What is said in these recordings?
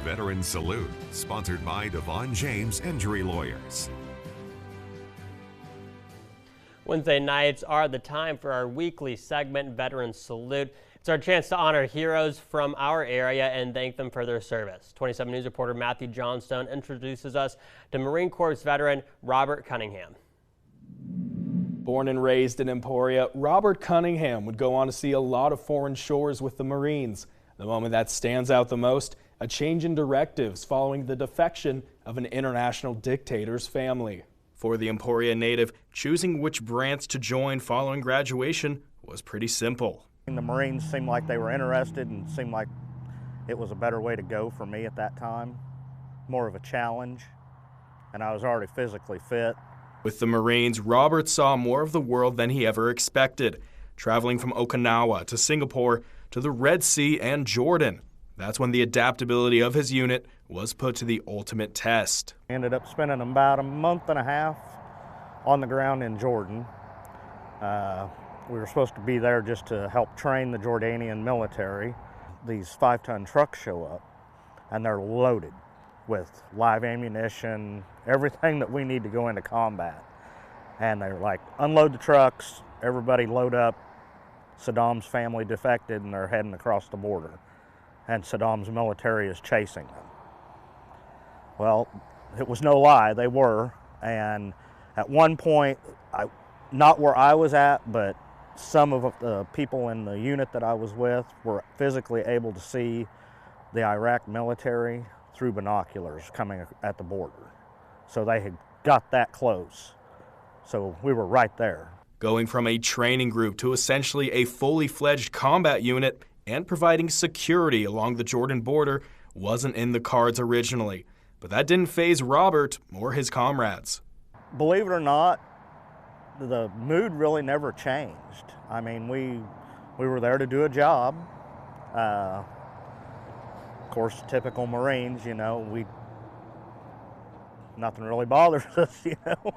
Veteran Salute, sponsored by Devon James Injury Lawyers. Wednesday nights are the time for our weekly segment, Veteran Salute. It's our chance to honor heroes from our area and thank them for their service. 27 News reporter Matthew Johnstone introduces us to Marine Corps veteran Robert Cunningham. Born and raised in Emporia, Robert Cunningham would go on to see a lot of foreign shores with the Marines. The moment that stands out the most, a change in directives following the defection of an international dictator's family. For the Emporia native, choosing which branch to join following graduation was pretty simple. The Marines seemed like they were interested and seemed like it was a better way to go for me at that time. More of a challenge, and I was already physically fit. With the Marines, Robert saw more of the world than he ever expected, traveling from Okinawa to Singapore to the Red Sea and Jordan. That's when the adaptability of his unit was put to the ultimate test. Ended up spending about a month and a half on the ground in Jordan. We were supposed to be there just to help train the Jordanian military. These 5-ton trucks show up and they're loaded with live ammunition, everything that we need to go into combat. And they're like, unload the trucks, everybody load up. Saddam's family defected and they're heading across the border. And Saddam's military is chasing them. Well, it was no lie, they were. And at one point, not where I was at, but some of the people in the unit that I was with were physically able to see the Iraq military through binoculars coming at the border. So they had got that close. So we were right there. Going from a training group to essentially a fully fledged combat unit and providing security along the Jordan border wasn't in the cards originally. But that didn't faze Robert or his comrades. Believe it or not, the mood really never changed. I mean, we were there to do a job. Of course, typical Marines, you know, nothing really bothers us, you know.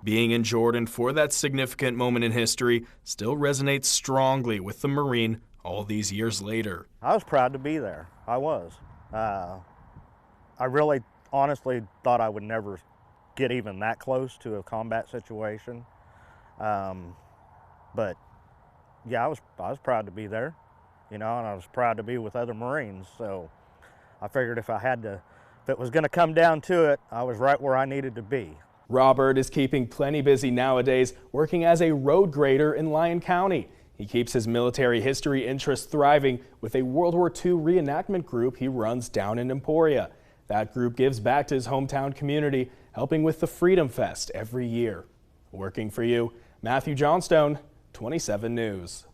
Being in Jordan for that significant moment in history still resonates strongly with the Marine all these years later. I was proud to be there. I was. I really honestly thought I would never get even that close to a combat situation. But yeah, I was proud to be there, you know, and I was proud to be with other Marines. So I figured if it was going to come down to it, I was right where I needed to be. Robert is keeping plenty busy nowadays, working as a road grader in Lyon County. He keeps his military history interest thriving with a World War II reenactment group he runs down in Emporia. That group gives back to his hometown community, helping with the Freedom Fest every year. Working for you, Matthew Johnstone, 27 News.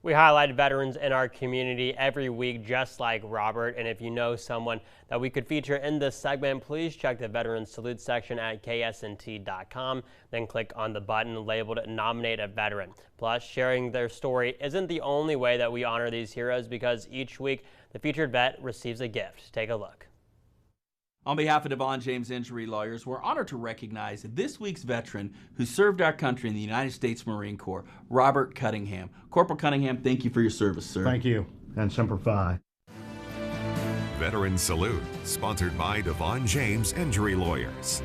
We highlight veterans in our community every week, just like Robert. And if you know someone that we could feature in this segment, please check the Veteran Salute section at KSNT.com. Then click on the button labeled Nominate a Veteran. Plus, sharing their story isn't the only way that we honor these heroes, because each week the featured vet receives a gift. Take a look. On behalf of Devon James Injury Lawyers, we're honored to recognize this week's veteran who served our country in the United States Marine Corps, Robert Cunningham. Corporal Cunningham, thank you for your service, sir. Thank you, and Semper Fi. Veteran Salute, sponsored by Devon James Injury Lawyers.